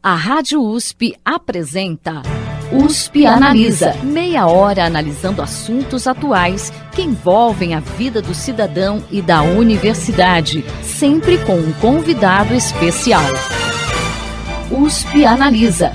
A Rádio USP apresenta USP Analisa. Meia hora analisando assuntos atuais que envolvem a vida do cidadão e da universidade, sempre com um convidado especial. USP Analisa.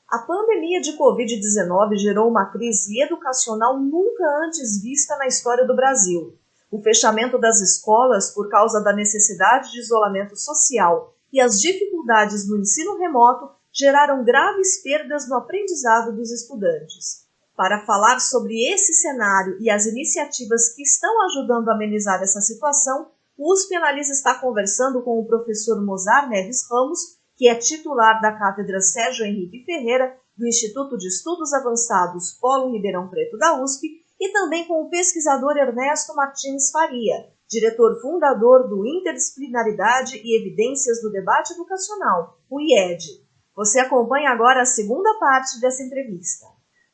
A pandemia de Covid-19 gerou uma crise educacional nunca antes vista na história do Brasil. O fechamento das escolas por causa da necessidade de isolamento social e as dificuldades no ensino remoto geraram graves perdas no aprendizado dos estudantes. Para falar sobre esse cenário e as iniciativas que estão ajudando a amenizar essa situação, o USP Analisa está conversando com o professor Mozar Neves Ramos, que é titular da Cátedra Sérgio Henrique Ferreira, do Instituto de Estudos Avançados Polo Ribeirão Preto da USP, e também com o pesquisador Ernesto Martins Faria, diretor fundador do Interdisciplinaridade e Evidências do Debate Educacional, o IED. Você acompanha agora a segunda parte dessa entrevista.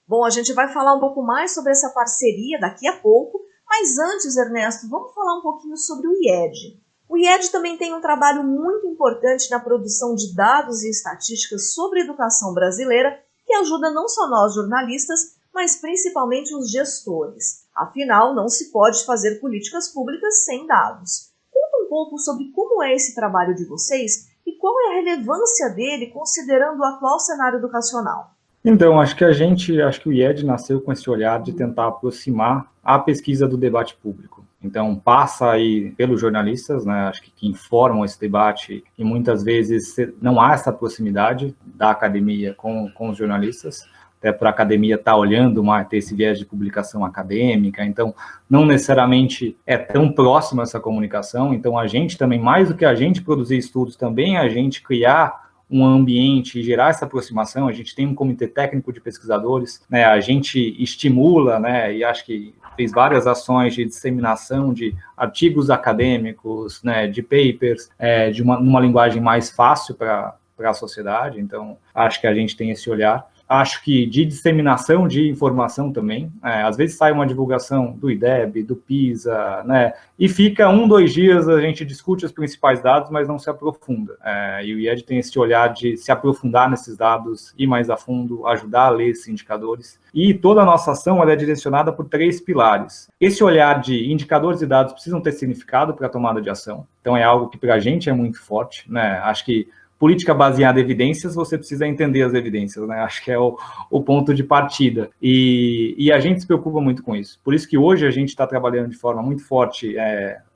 Bom, a gente vai falar um pouco mais sobre essa parceria daqui a pouco, mas antes, Ernesto, vamos falar um pouquinho sobre o IED. O IED também tem um trabalho muito importante na produção de dados e estatísticas sobre a educação brasileira, que ajuda não só nós jornalistas, mas principalmente os gestores. Afinal, não se pode fazer políticas públicas sem dados. Conta um pouco sobre como é esse trabalho de vocês e qual é a relevância dele considerando o atual cenário educacional. Então, acho que o IED nasceu com esse olhar de tentar aproximar a pesquisa do debate público. Então, passa aí pelos jornalistas, né, acho que informam esse debate, e muitas vezes não há essa proximidade da academia com os jornalistas, até para a academia estar olhando, ter esse viés de publicação acadêmica, então não necessariamente é tão próxima essa comunicação. Então a gente também, mais do que a gente produzir estudos, também a gente criar um ambiente e gerar essa aproximação. A gente tem um comitê técnico de pesquisadores, né, a gente estimula, né, e acho que fez várias ações de disseminação de artigos acadêmicos, né, de papers, numa linguagem mais fácil para a sociedade. Então acho que a gente tem esse olhar. Acho que de disseminação de informação também, às vezes sai uma divulgação do IDEB, do PISA, né, e fica 1-2 dias, a gente discute os principais dados, mas não se aprofunda. E o IED tem esse olhar de se aprofundar nesses dados, ir mais a fundo, ajudar a ler esses indicadores. E toda a nossa ação ela é direcionada por 3 pilares. Esse olhar de indicadores e dados precisam ter significado para a tomada de ação. Então é algo que para a gente é muito forte, né? Acho que política baseada em evidências, você precisa entender as evidências, né? Acho que é o ponto de partida. E a gente se preocupa muito com isso. Por isso que hoje a gente está trabalhando de forma muito forte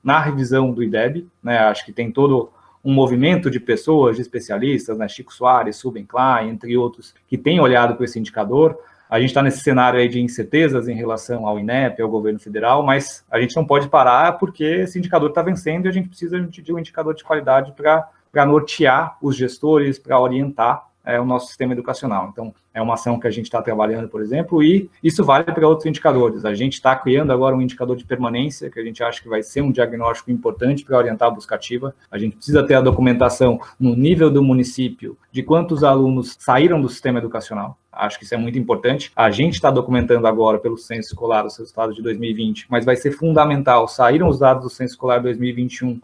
na revisão do IDEB, né? Acho que tem todo um movimento de pessoas, de especialistas, né? Chico Soares, Subem Klein, entre outros, que têm olhado para esse indicador. A gente está nesse cenário aí de incertezas em relação ao INEP, ao governo federal, mas a gente não pode parar porque esse indicador está vencendo e a gente precisa de um indicador de qualidade para nortear os gestores, para orientar o nosso sistema educacional. Então, é uma ação que a gente está trabalhando, por exemplo, e isso vale para outros indicadores. A gente está criando agora um indicador de permanência, que a gente acha que vai ser um diagnóstico importante para orientar a busca ativa. A gente precisa ter a documentação no nível do município de quantos alunos saíram do sistema educacional. Acho que isso é muito importante. A gente está documentando agora pelo Censo Escolar os resultados de 2020, mas vai ser fundamental, saíram os dados do Censo Escolar 2021,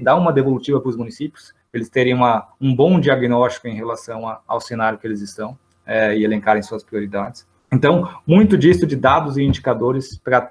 dar uma devolutiva para os municípios, para eles terem um bom diagnóstico em relação ao cenário que eles estão e elencarem suas prioridades. Então, muito disso de dados e indicadores para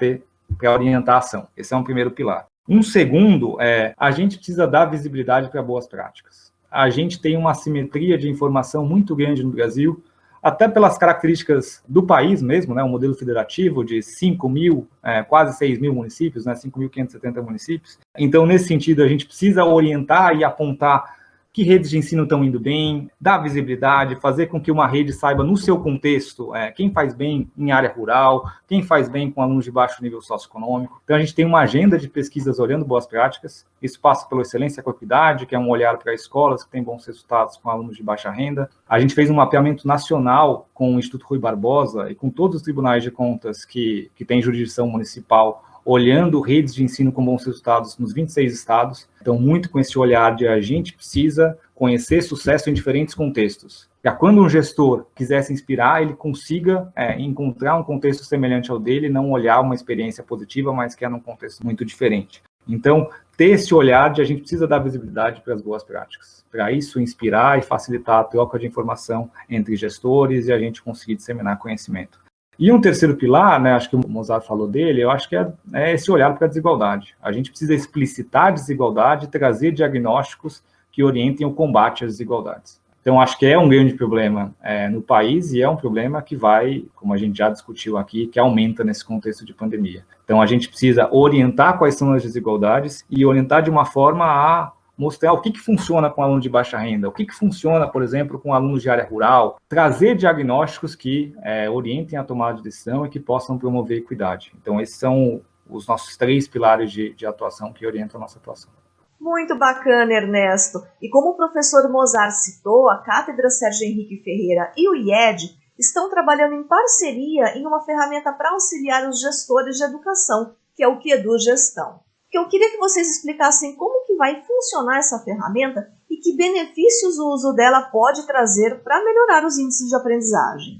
orientar a ação. Esse é um primeiro pilar. Um segundo a gente precisa dar visibilidade para boas práticas. A gente tem uma assimetria de informação muito grande no Brasil, até pelas características do país mesmo, né, um modelo federativo de 5.000, quase 6.000 municípios, né, 5.570 municípios. Então, nesse sentido, a gente precisa orientar e apontar que redes de ensino estão indo bem, dar visibilidade, fazer com que uma rede saiba no seu contexto quem faz bem em área rural, quem faz bem com alunos de baixo nível socioeconômico. Então, a gente tem uma agenda de pesquisas olhando boas práticas. Isso passa pela excelência com a equidade, que é um olhar para escolas que têm bons resultados com alunos de baixa renda. A gente fez um mapeamento nacional com o Instituto Rui Barbosa e com todos os tribunais de contas que têm jurisdição municipal, olhando redes de ensino com bons resultados nos 26 estados. Então, muito com esse olhar de a gente precisa conhecer sucesso em diferentes contextos. Para quando um gestor quiser se inspirar, ele consiga encontrar um contexto semelhante ao dele, não olhar uma experiência positiva, mas que é num contexto muito diferente. Então, ter esse olhar de a gente precisa dar visibilidade para as boas práticas. Para isso, inspirar e facilitar a troca de informação entre gestores e a gente conseguir disseminar conhecimento. E um terceiro pilar, né, acho que o Mozart falou dele, eu acho que é esse olhar para a desigualdade. A gente precisa explicitar a desigualdade e trazer diagnósticos que orientem o combate às desigualdades. Então, acho que é um grande problema no país e é um problema que vai, como a gente já discutiu aqui, que aumenta nesse contexto de pandemia. Então, a gente precisa orientar quais são as desigualdades e orientar de uma forma a mostrar o que funciona com aluno de baixa renda, o que funciona, por exemplo, com alunos de área rural, trazer diagnósticos que orientem a tomada de decisão e que possam promover equidade. Então, esses são os nossos 3 pilares de atuação que orientam a nossa atuação. Muito bacana, Ernesto. E como o professor Mozart citou, a Cátedra Sérgio Henrique Ferreira e o IED estão trabalhando em parceria em uma ferramenta para auxiliar os gestores de educação, que é o QEDU Gestão. Eu queria que vocês explicassem como que vai funcionar essa ferramenta e que benefícios o uso dela pode trazer para melhorar os índices de aprendizagem.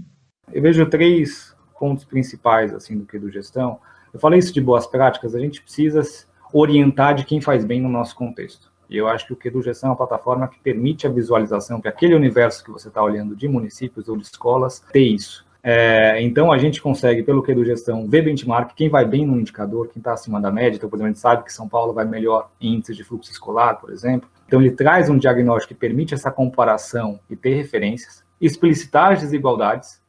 Eu vejo 3 pontos principais assim, do QEDU Gestão. Eu falei isso de boas práticas, a gente precisa orientar de quem faz bem no nosso contexto. E eu acho que o QEDU Gestão é uma plataforma que permite a visualização para aquele universo que você está olhando de municípios ou de escolas, ter isso. Então, a gente consegue, pelo QEDU Gestão, ver benchmark, quem vai bem no indicador, quem está acima da média. Então, por exemplo, a gente sabe que São Paulo vai melhor em índices de fluxo escolar, por exemplo. Então, ele traz um diagnóstico que permite essa comparação e ter referências, explicitar as desigualdades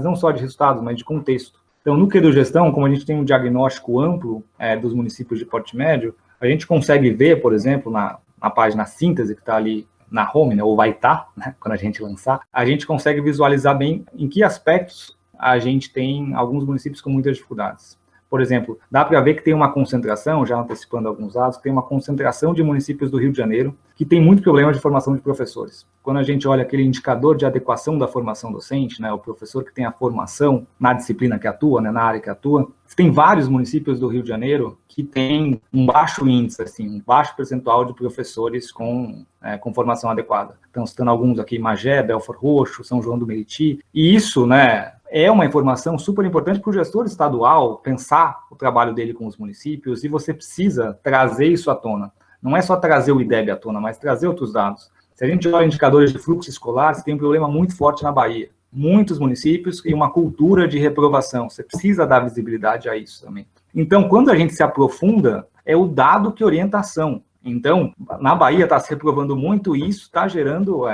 não só de resultados, mas de contexto. Então, no QEDU Gestão, como a gente tem um diagnóstico amplo dos municípios de porte médio, a gente consegue ver, por exemplo, na página síntese que está ali na home, né, ou vai estar, né, quando a gente lançar, a gente consegue visualizar bem em que aspectos a gente tem alguns municípios com muitas dificuldades. Por exemplo, dá para ver que tem uma concentração, já antecipando alguns dados, tem uma concentração de municípios do Rio de Janeiro que tem muito problema de formação de professores. Quando a gente olha aquele indicador de adequação da formação docente, né, o professor que tem a formação na disciplina que atua, né, na área que atua, tem vários municípios do Rio de Janeiro que tem um baixo índice, assim, um baixo percentual de professores com formação adequada. Então, citando alguns aqui, Magé, Belford Roxo, São João do Meriti, e isso, né, é uma informação super importante para o gestor estadual pensar o trabalho dele com os municípios, e você precisa trazer isso à tona. Não é só trazer o IDEB à tona, mas trazer outros dados. Se a gente olha indicadores de fluxo escolar, você tem um problema muito forte na Bahia. Muitos municípios e uma cultura de reprovação. Você precisa dar visibilidade a isso também. Então, quando a gente se aprofunda, é o dado que orienta a ação. Então, na Bahia está se reprovando muito e isso está gerando,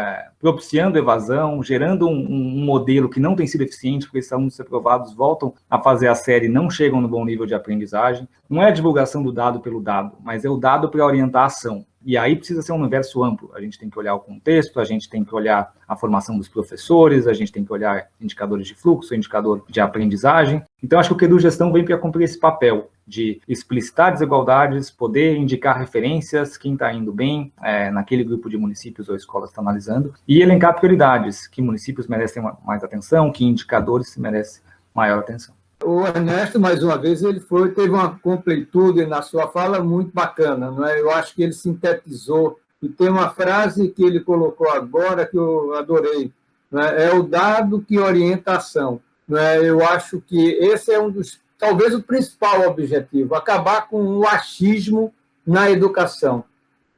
propiciando evasão, gerando um modelo que não tem sido eficiente, porque esses alunos reprovados voltam a fazer a série e não chegam no bom nível de aprendizagem. Não é a divulgação do dado pelo dado, mas é o dado para orientar a ação. E aí precisa ser um universo amplo. A gente tem que olhar o contexto, a gente tem que olhar a formação dos professores, a gente tem que olhar indicadores de fluxo, indicador de aprendizagem. Então, acho que o QEDU Gestão vem para cumprir esse papel de explicitar desigualdades, poder indicar referências, quem está indo bem naquele grupo de municípios ou escolas está analisando, e elencar prioridades, que municípios merecem mais atenção, que indicadores merecem maior atenção. O Ernesto, mais uma vez, teve uma completude na sua fala muito bacana, não é? Eu acho que ele sintetizou, e tem uma frase que ele colocou agora que eu adorei, não é? É o dado que orienta a ação. Não é? Eu acho que esse é talvez o principal objetivo, acabar com o achismo na educação.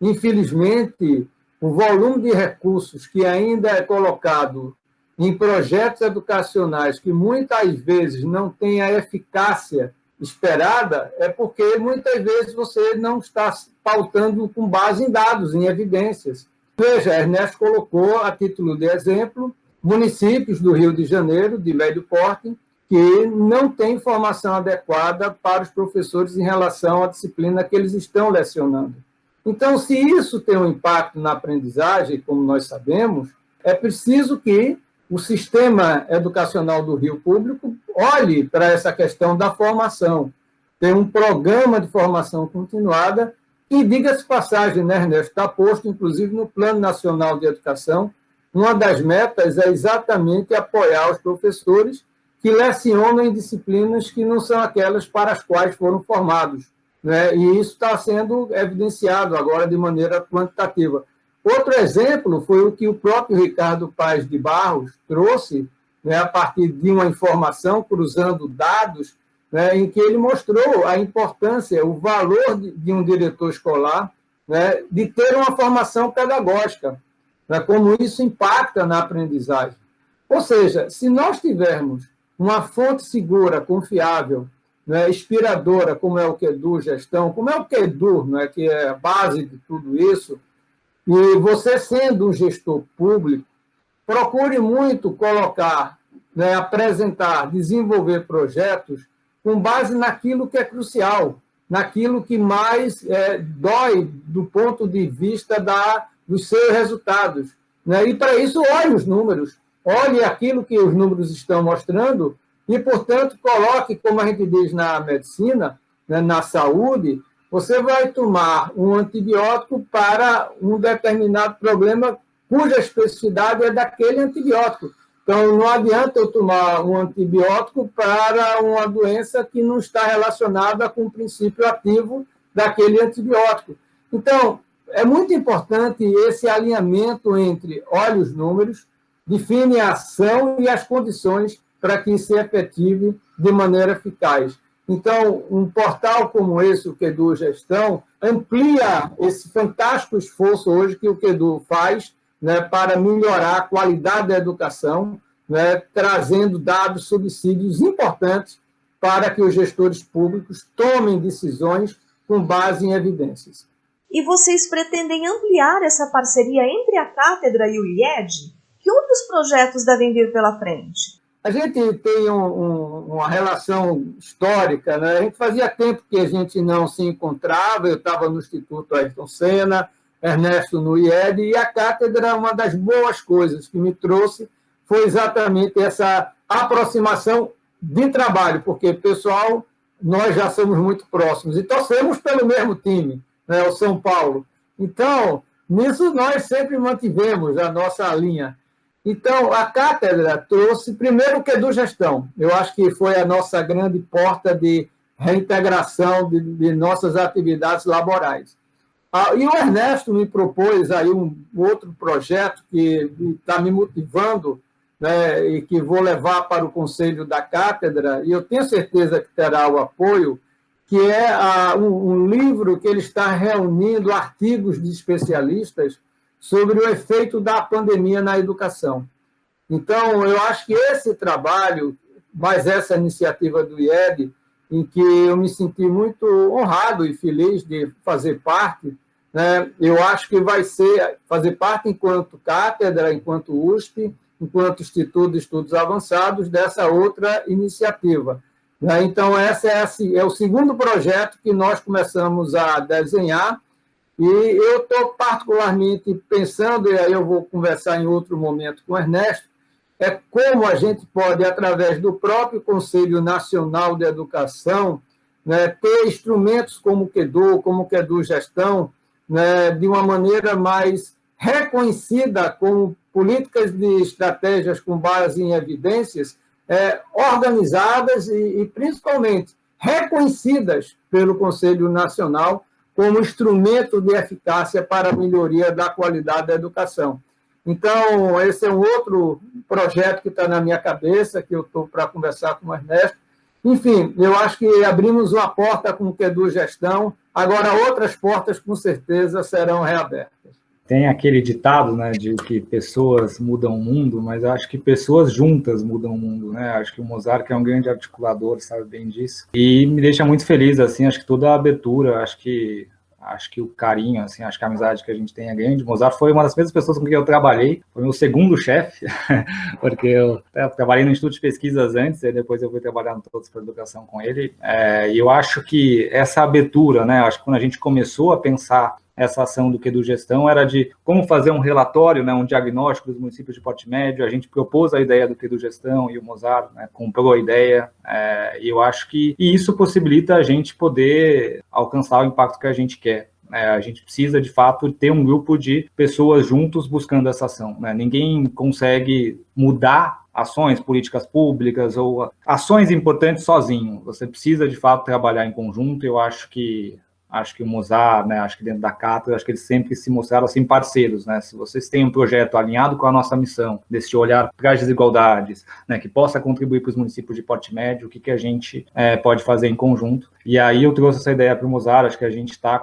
Infelizmente, o volume de recursos que ainda é colocado em projetos educacionais que muitas vezes não têm a eficácia esperada, é porque muitas vezes você não está pautando com base em dados, em evidências. Veja, Ernesto colocou, a título de exemplo, municípios do Rio de Janeiro, de médio porte, que não têm formação adequada para os professores em relação à disciplina que eles estão lecionando. Então, se isso tem um impacto na aprendizagem, como nós sabemos, é preciso que o sistema educacional do Rio Público olhe para essa questão da formação. Tem um programa de formação continuada e, diga-se passagem, né, Ernesto, está posto, inclusive, no Plano Nacional de Educação. Uma das metas é exatamente apoiar os professores que lecionam em disciplinas que não são aquelas para as quais foram formados, né? E isso está sendo evidenciado agora de maneira quantitativa. Outro exemplo foi o que o próprio Ricardo Paes de Barros trouxe, né, a partir de uma informação, cruzando dados, né, em que ele mostrou a importância, o valor de um diretor escolar, né, de ter uma formação pedagógica, né, como isso impacta na aprendizagem. Ou seja, se nós tivermos uma fonte segura, confiável, né, inspiradora, como é o QEDU Gestão, como é o QEDU, né, que é a base de tudo isso, e você sendo um gestor público, procure muito colocar, né, apresentar, desenvolver projetos com base naquilo que é crucial, naquilo que mais dói do ponto de vista dos seus resultados, né? E, para isso, olhe os números, olhe aquilo que os números estão mostrando e, portanto, coloque, como a gente diz na medicina, né, na saúde, você vai tomar um antibiótico para um determinado problema cuja especificidade é daquele antibiótico. Então, não adianta eu tomar um antibiótico para uma doença que não está relacionada com o princípio ativo daquele antibiótico. Então, é muito importante esse alinhamento entre olha os números, define a ação e as condições para que isso se efetive de maneira eficaz. Então, um portal como esse, o QEDU Gestão, amplia esse fantástico esforço hoje que o QEDU faz, né, para melhorar a qualidade da educação, né, trazendo dados, subsídios importantes para que os gestores públicos tomem decisões com base em evidências. E vocês pretendem ampliar essa parceria entre a Cátedra e o IED? Que outros projetos devem vir pela frente? A gente tem uma relação histórica, né? A gente fazia tempo que a gente não se encontrava, eu estava no Instituto Ayrton Senna, Ernesto no IED, e a Cátedra, uma das boas coisas que me trouxe foi exatamente essa aproximação de trabalho, porque, pessoal, nós já somos muito próximos e torcemos pelo mesmo time, né, o São Paulo. Então, nisso nós sempre mantivemos a nossa linha. Então, a Cátedra trouxe, primeiro, o QEDU Gestão. Eu acho que foi a nossa grande porta de reintegração de nossas atividades laborais. E o Ernesto me propôs aí um outro projeto que está me motivando, né, e que vou levar para o Conselho da Cátedra, e eu tenho certeza que terá o apoio, que é um livro que ele está reunindo artigos de especialistas sobre o efeito da pandemia na educação. Então, eu acho que esse trabalho, mais essa iniciativa do IED, em que eu me senti muito honrado e feliz de fazer parte, né, eu acho que vai ser fazer parte enquanto Cátedra, enquanto USP, enquanto Instituto de Estudos Avançados, dessa outra iniciativa. Então, esse é o segundo projeto que nós começamos a desenhar, e eu estou particularmente pensando, e aí eu vou conversar em outro momento com o Ernesto, é como a gente pode, através do próprio Conselho Nacional de Educação, né, ter instrumentos como o QEDU Gestão, né, de uma maneira mais reconhecida como políticas de estratégias com base em evidências, organizadas e, principalmente, reconhecidas pelo Conselho Nacional como instrumento de eficácia para a melhoria da qualidade da educação. Então, esse é um outro projeto que está na minha cabeça, que eu estou para conversar com o Ernesto. Enfim, eu acho que abrimos uma porta com o QEDU Gestão, agora outras portas, com certeza, serão reabertas. Tem aquele ditado, né, de que pessoas mudam o mundo, mas eu acho que pessoas juntas mudam o mundo, né? Acho que o Mozart, que é um grande articulador, sabe bem disso. E me deixa muito feliz, assim, acho que toda a abertura, acho que o carinho, assim, acho que a amizade que a gente tem é grande. O Mozart foi uma das primeiras pessoas com quem eu trabalhei, foi meu segundo chefe, porque eu trabalhei no Instituto de Pesquisas antes, e depois eu fui trabalhar no Todos para a Educação com ele. E eu acho que essa abertura, né, acho que quando a gente começou a pensar essa ação do QEDU Gestão era de como fazer um relatório, né, um diagnóstico dos municípios de porte médio. A gente propôs a ideia do QEDU Gestão e o Mozart, né, comprou a ideia, e eu acho que isso possibilita a gente poder alcançar o impacto que a gente quer. A gente precisa, de fato, ter um grupo de pessoas juntos buscando essa ação, né? Ninguém consegue mudar ações, políticas públicas ou ações importantes sozinho. Você precisa, de fato, trabalhar em conjunto. Eu acho que acho que o Mozart, né, acho que dentro da cátedra, acho que eles sempre se mostraram assim parceiros, né? Se vocês têm um projeto alinhado com a nossa missão, desse olhar para as desigualdades, né, que possa contribuir para os municípios de porte médio, o que a gente pode fazer em conjunto. E aí eu trouxe essa ideia para o Mozart, acho que a gente está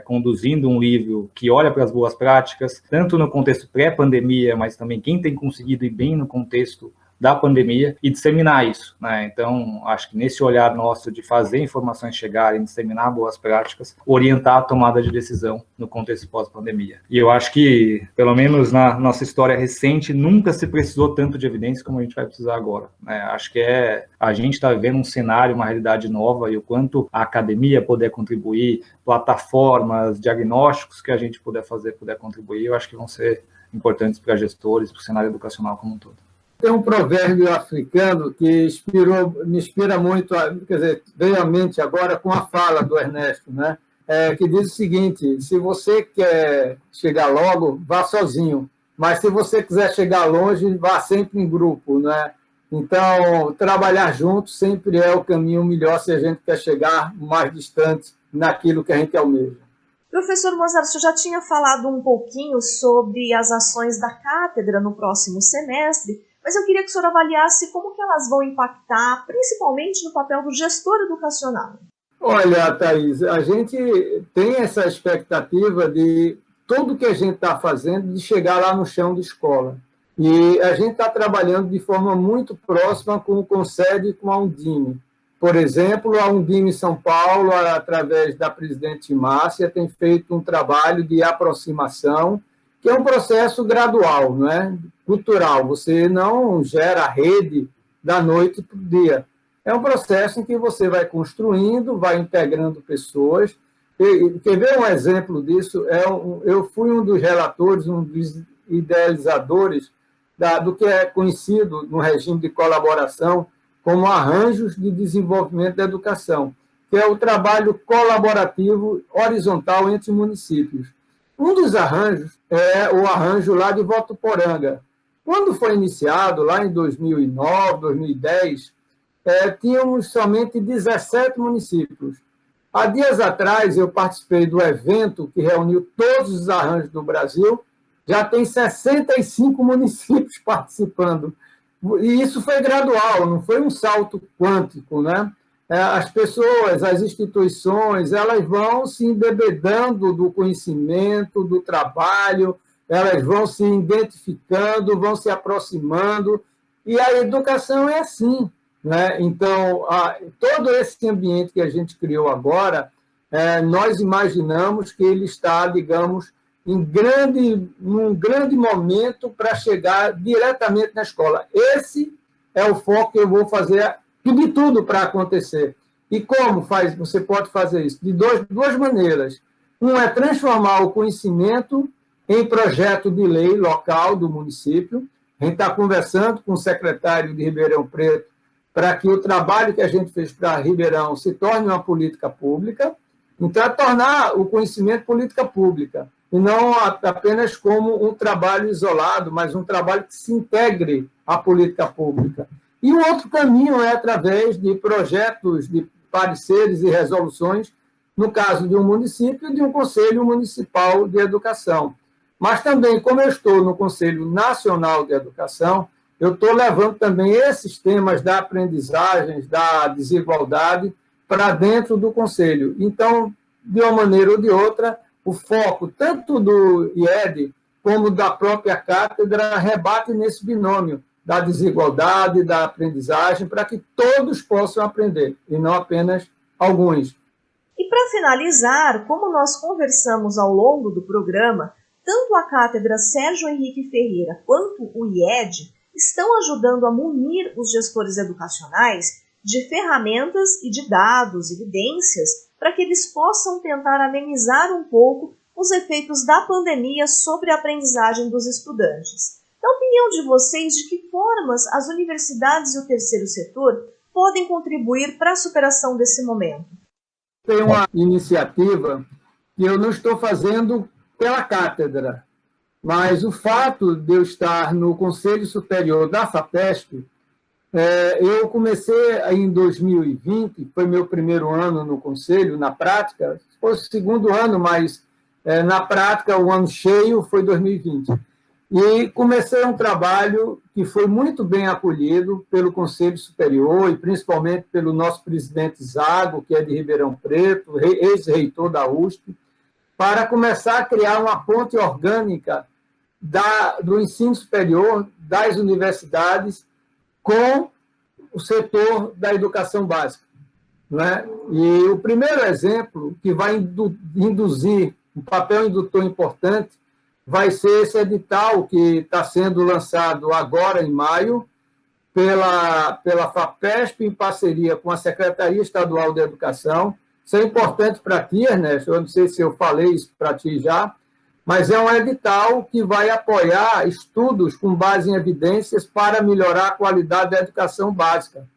conduzindo um livro que olha para as boas práticas, tanto no contexto pré-pandemia, mas também quem tem conseguido ir bem no contexto da pandemia e disseminar isso, né? Então, acho que nesse olhar nosso de fazer informações chegarem, disseminar boas práticas, orientar a tomada de decisão no contexto pós-pandemia. E eu acho que, pelo menos na nossa história recente, nunca se precisou tanto de evidência como a gente vai precisar agora, né? Acho que a gente está vivendo um cenário, uma realidade nova, e o quanto a academia puder contribuir, plataformas, diagnósticos que a gente puder fazer, puder contribuir, eu acho que vão ser importantes para gestores, para o cenário educacional como um todo. Tem um provérbio africano que me inspira muito, quer dizer, veio à mente agora com a fala do Ernesto, né? Que diz o seguinte: se você quer chegar logo, vá sozinho, mas se você quiser chegar longe, vá sempre em grupo, né? Então, trabalhar junto sempre é o caminho melhor se a gente quer chegar mais distante naquilo que a gente almeja. Professor Mozart, você já tinha falado um pouquinho sobre as ações da cátedra no próximo semestre, mas eu queria que o senhor avaliasse como que elas vão impactar, principalmente no papel do gestor educacional. Olha, Thaís, a gente tem essa expectativa de tudo que a gente está fazendo, de chegar lá no chão de escola. E a gente está trabalhando de forma muito próxima com o Concede e com a Undime. Por exemplo, a Undime São Paulo, através da presidente Márcia, tem feito um trabalho de aproximação, que é um processo gradual, não é? Cultural. Você não gera rede da noite para o dia. É um processo em que você vai construindo, vai integrando pessoas. Quer ver um exemplo disso? Eu fui um dos relatores, um dos idealizadores do que é conhecido no regime de colaboração como arranjos de desenvolvimento da educação, que é o trabalho colaborativo horizontal entre municípios. Um dos arranjos é o arranjo lá de Votuporanga. Quando foi iniciado, lá em 2009, 2010, tínhamos somente 17 municípios. Há dias atrás, eu participei do evento que reuniu todos os arranjos do Brasil, já tem 65 municípios participando. E isso foi gradual, não foi um salto quântico, né? As pessoas, as instituições, elas vão se embebedando do conhecimento, do trabalho, elas vão se identificando, vão se aproximando, e a educação é assim, né? Então, todo esse ambiente que a gente criou agora, nós imaginamos que ele está, digamos, num grande momento para chegar diretamente na escola. Esse é o foco que eu vou fazer de tudo para acontecer. E como você pode fazer isso? De duas maneiras. Um é transformar o conhecimento em projeto de lei local do município. A gente está conversando com o secretário de Ribeirão Preto para que o trabalho que a gente fez para Ribeirão se torne uma política pública. Então, é tornar o conhecimento política pública, e não apenas como um trabalho isolado, mas um trabalho que se integre à política pública. E o outro caminho é através de projetos de pareceres e resoluções, no caso de um município e de um Conselho Municipal de Educação. Mas também, como eu estou no Conselho Nacional de Educação, eu estou levando também esses temas da aprendizagem, da desigualdade, para dentro do Conselho. Então, de uma maneira ou de outra, o foco tanto do IED como da própria cátedra rebate nesse binômio da desigualdade, da aprendizagem, para que todos possam aprender, e não apenas alguns. E para finalizar, como nós conversamos ao longo do programa, tanto a cátedra Sérgio Henrique Ferreira quanto o IED estão ajudando a munir os gestores educacionais de ferramentas e de dados, evidências, para que eles possam tentar amenizar um pouco os efeitos da pandemia sobre a aprendizagem dos estudantes. Na opinião de vocês, de que formas as universidades e o terceiro setor podem contribuir para a superação desse momento? Tem uma iniciativa que eu não estou fazendo pela cátedra, mas o fato de eu estar no Conselho Superior da FAPESP Eu comecei em 2020, foi meu primeiro ano no Conselho, na prática, foi o segundo ano, mas na prática o ano cheio foi 2020. E comecei um trabalho que foi muito bem acolhido pelo Conselho Superior e principalmente pelo nosso presidente Zago, que é de Ribeirão Preto, ex-reitor da USP, para começar a criar uma ponte orgânica do ensino superior, das universidades, com o setor da educação básica. Não é? E o primeiro exemplo, que vai induzir um papel indutor importante, vai ser esse edital que está sendo lançado agora, em maio, pela FAPESP, em parceria com a Secretaria Estadual de Educação. Isso é importante para ti, Ernesto, eu não sei se eu falei isso para ti já, mas é um edital que vai apoiar estudos com base em evidências para melhorar a qualidade da educação básica.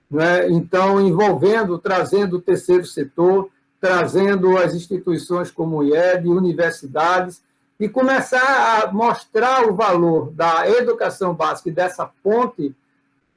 Né? Então, trazendo o terceiro setor, trazendo as instituições como o IED, universidades, e começar a mostrar o valor da educação básica e dessa ponte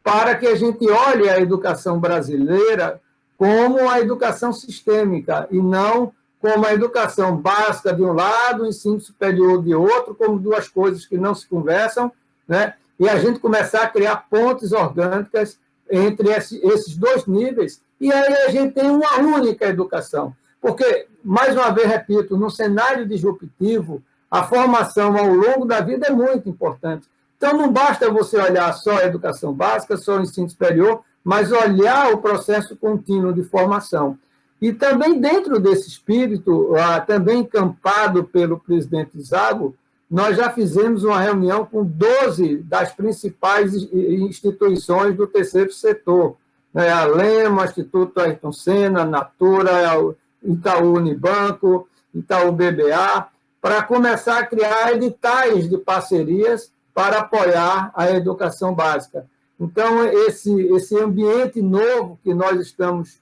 para que a gente olhe a educação brasileira como a educação sistêmica e não como a educação básica de um lado, o ensino superior de outro, como duas coisas que não se conversam, né? E a gente começar a criar pontes orgânicas entre esses dois níveis, e aí a gente tem uma única educação. Porque, mais uma vez, repito, no cenário disruptivo, a formação ao longo da vida é muito importante. Então, não basta você olhar só a educação básica, só o ensino superior, mas olhar o processo contínuo de formação. E também dentro desse espírito, também encampado pelo presidente Zago, nós já fizemos uma reunião com 12 das principais instituições do terceiro setor, né? A Lema, Instituto Ayrton Senna, Natura, Itaú Unibanco, Itaú BBA, para começar a criar editais de parcerias para apoiar a educação básica. Então, esse ambiente novo que nós estamos,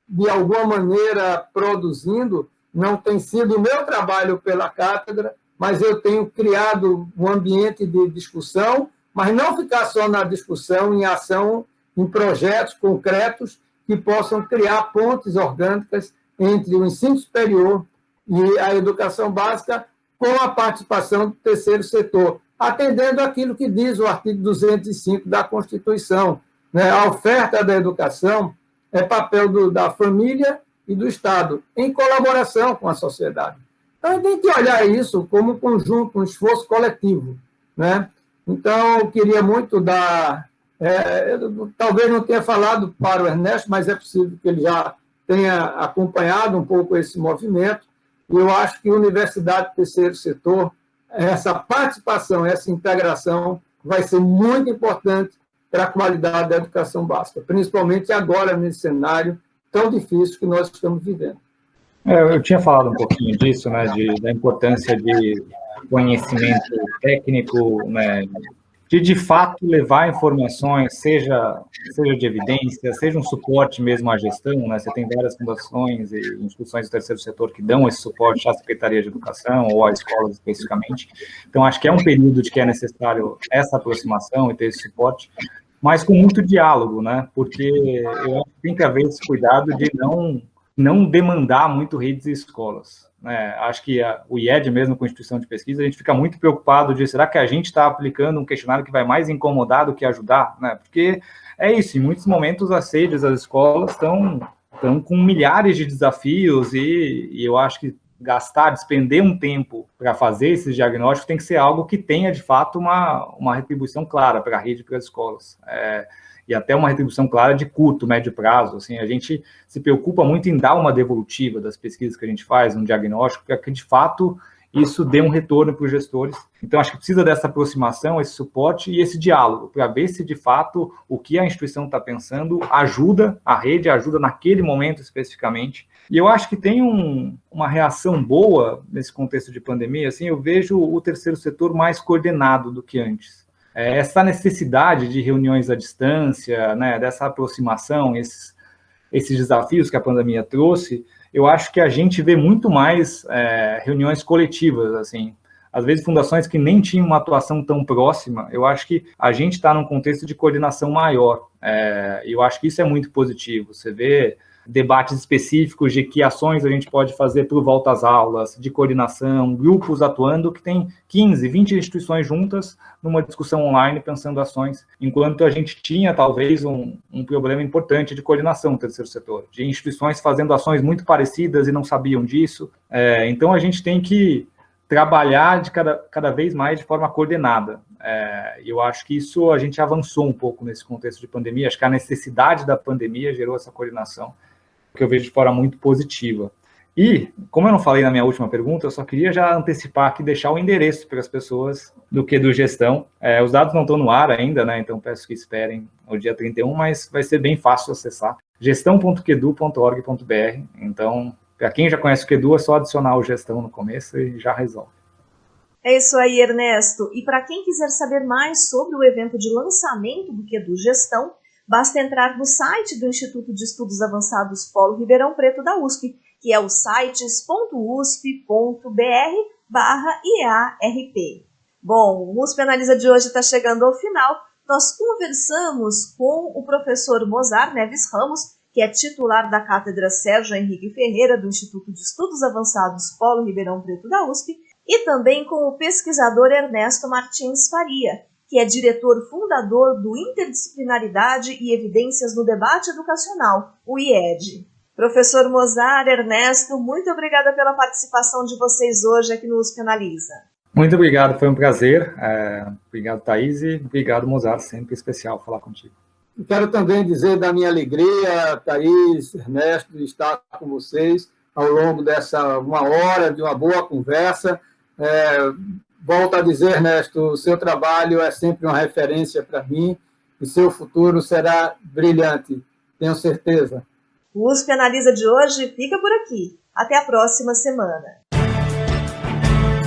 de alguma maneira, produzindo, não tem sido o meu trabalho pela cátedra, mas eu tenho criado um ambiente de discussão, mas não ficar só na discussão, em ação, em projetos concretos que possam criar pontes orgânicas entre o ensino superior e a educação básica, com a participação do terceiro setor, atendendo aquilo que diz o artigo 205 da Constituição. Né? A oferta da educação é papel da família e do Estado, em colaboração com a sociedade. Então, a gente tem que olhar isso como um conjunto, um esforço coletivo. Né? Então, eu queria muito dar... talvez não tenha falado para o Ernesto, mas é possível que ele já tenha acompanhado um pouco esse movimento, e eu acho que a Universidade do Terceiro Setor, essa participação, essa integração vai ser muito importante para a qualidade da educação básica, principalmente agora, nesse cenário tão difícil que nós estamos vivendo. Eu tinha falado um pouquinho disso, né, da importância de conhecimento técnico, né, de fato levar informações, seja de evidência, seja um suporte mesmo à gestão, né? Você tem várias fundações e instituições do terceiro setor que dão esse suporte à Secretaria de Educação ou às escolas especificamente. Então, acho que é um período de que é necessário essa aproximação e ter esse suporte, mas com muito diálogo, né? Porque eu acho que tem que haver esse cuidado de não demandar muito redes e escolas. Acho que o IED mesmo, com a instituição de pesquisa, a gente fica muito preocupado de será que a gente está aplicando um questionário que vai mais incomodar do que ajudar? Né? Porque é isso, em muitos momentos as sedes, as escolas estão com milhares de desafios e eu acho que despender um tempo para fazer esses diagnósticos tem que ser algo que tenha, de fato, uma retribuição clara para a rede e para as escolas. E até uma retribuição clara de curto, médio prazo. Assim, a gente se preocupa muito em dar uma devolutiva das pesquisas que a gente faz, um diagnóstico, para que, de fato, isso dê um retorno para os gestores. Então, acho que precisa dessa aproximação, esse suporte e esse diálogo, para ver se, de fato, o que a instituição está pensando ajuda a rede, ajuda naquele momento especificamente. E eu acho que tem uma reação boa nesse contexto de pandemia. Assim, eu vejo o terceiro setor mais coordenado do que antes. Essa necessidade de reuniões à distância, né, dessa aproximação, esses desafios que a pandemia trouxe, eu acho que a gente vê muito mais reuniões coletivas, assim, às vezes fundações que nem tinham uma atuação tão próxima. Eu acho que a gente está num contexto de coordenação maior, e eu acho que isso é muito positivo. Você vê debates específicos de que ações a gente pode fazer por volta às aulas, de coordenação, grupos atuando que tem 15, 20 instituições juntas numa discussão online pensando ações, enquanto a gente tinha talvez um problema importante de coordenação no terceiro setor, de instituições fazendo ações muito parecidas e não sabiam disso. Então a gente tem que trabalhar de cada vez mais de forma coordenada. Eu acho que isso a gente avançou um pouco nesse contexto de pandemia, acho que a necessidade da pandemia gerou essa coordenação, que eu vejo de forma muito positiva. E, como eu não falei na minha última pergunta, eu só queria já antecipar aqui, deixar o endereço para as pessoas do QEDU Gestão. Os dados não estão no ar ainda, né? Então peço que esperem o dia 31, mas vai ser bem fácil acessar. gestão.qedu.org.br. Então, para quem já conhece o QEDU, é só adicionar o Gestão no começo e já resolve. É isso aí, Ernesto. E para quem quiser saber mais sobre o evento de lançamento do QEDU Gestão, basta entrar no site do Instituto de Estudos Avançados Polo Ribeirão Preto da USP, que é o sites.usp.br/IEARP. Bom, o USP Analisa de hoje está chegando ao final. Nós conversamos com o professor Mozar Neves Ramos, que é titular da Cátedra Sérgio Henrique Ferreira do Instituto de Estudos Avançados Polo Ribeirão Preto da USP, e também com o pesquisador Ernesto Martins Faria, que é diretor fundador do Interdisciplinaridade e Evidências no Debate Educacional, o IED. Professor Mozar, Ernesto, muito obrigada pela participação de vocês hoje aqui no USP Analisa. Muito obrigado, foi um prazer. Obrigado, Thaís, e obrigado, Mozar, sempre especial falar contigo. Quero também dizer da minha alegria, Thaís, Ernesto, de estar com vocês ao longo dessa 1 hora de uma boa conversa. Volto a dizer, Ernesto, o seu trabalho é sempre uma referência para mim e seu futuro será brilhante, tenho certeza. O USP Analisa de hoje fica por aqui. Até a próxima semana.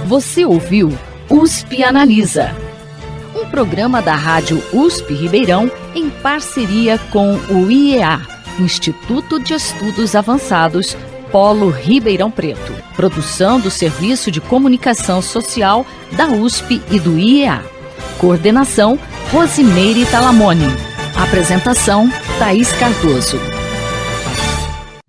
Você ouviu USP Analisa, um programa da Rádio USP Ribeirão em parceria com o IEA, Instituto de Estudos Avançados Polo Ribeirão Preto. Produção do Serviço de Comunicação Social da USP e do IEA. Coordenação, Rosimeire Talamone. Apresentação, Thaís Cardoso.